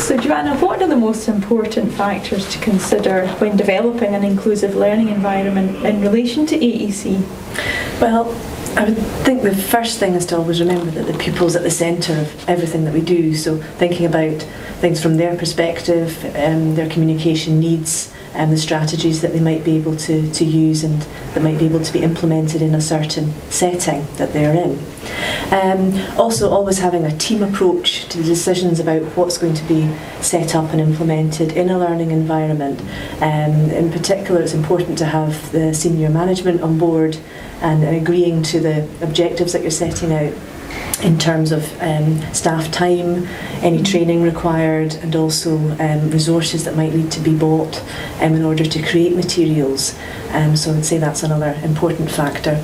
So Joanna, what are the most important factors to consider when developing an inclusive learning environment in relation to AAC? Well, I would think the first thing is to always remember that the pupil's at the centre of everything that we do. So thinking about things from their perspective, their communication needs, and the strategies that they might be able to use and that might be able to be implemented in a certain setting that they're in. Also always having a team approach to the decisions about what's going to be set up and implemented in a learning environment. In particular, it's important to have the senior management on board and agreeing to the objectives that you're setting out in terms of staff time, any training required, and also resources that might need to be bought in order to create materials. So I would say that's another important factor.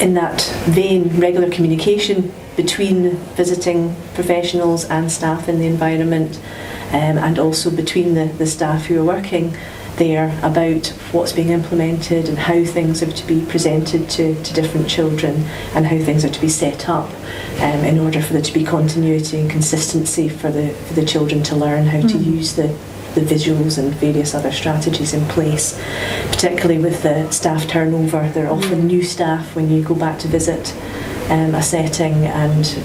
In that vein, regular communication between visiting professionals and staff in the environment, and also between the staff who are working there about what's being implemented and how things are to be presented to different children and how things are to be set up in order for there to be continuity and consistency for the children to learn how to use the visuals and various other strategies in place. Particularly with the staff turnover, there are often new staff when you go back to visit a setting, and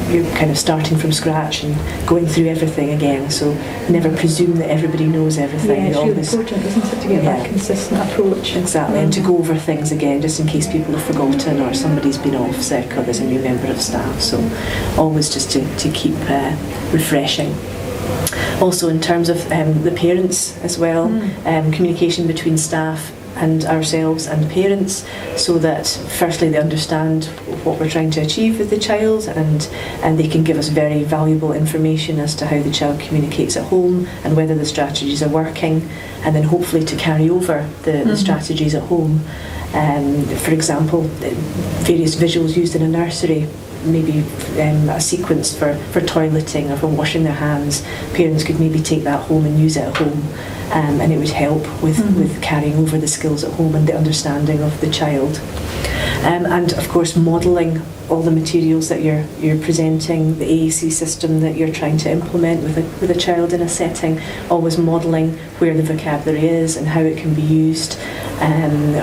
you're kind of starting from scratch and going through everything again, so never presume that everybody knows everything. Yeah, it's really important, isn't it, to get that consistent approach. Exactly, and to go over things again just in case people have forgotten or somebody's been off sick or there's a new member of staff, so always just to keep refreshing. Also in terms of the parents as well, communication between staff and ourselves and parents, so that firstly they understand what we're trying to achieve with the child, and they can give us very valuable information as to how the child communicates at home and whether the strategies are working, and then hopefully to carry over the strategies at home. For example, various visuals used in a nursery, maybe a sequence for toileting or for washing their hands. Parents could maybe take that home and use it at home, and it would help with carrying over the skills at home and the understanding of the child. And of course modelling all the materials that you're presenting, the AAC system that you're trying to implement with a child in a setting, always modelling where the vocabulary is and how it can be used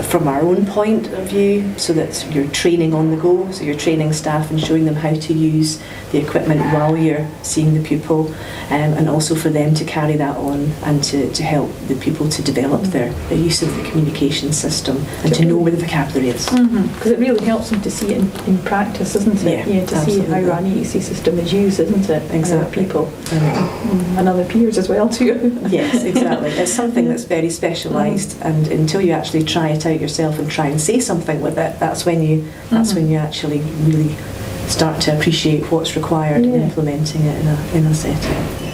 from our own point of view, so that you're training on the go, so you're training staff and showing them how to use the equipment while you're seeing the pupil, and also for them to carry that on and to help the pupil to develop their use of the communication system and to know where the vocabulary is. Because it really helps them to see it in practice, isn't it? Yeah, to absolutely. see how an AAC system is used, isn't it? Exactly. People and other peers as well too. Yes, exactly. It's something that's very specialised, and until you actually try it out yourself and try and say something with it, that's when you actually really start to appreciate what's required in implementing it in a setting.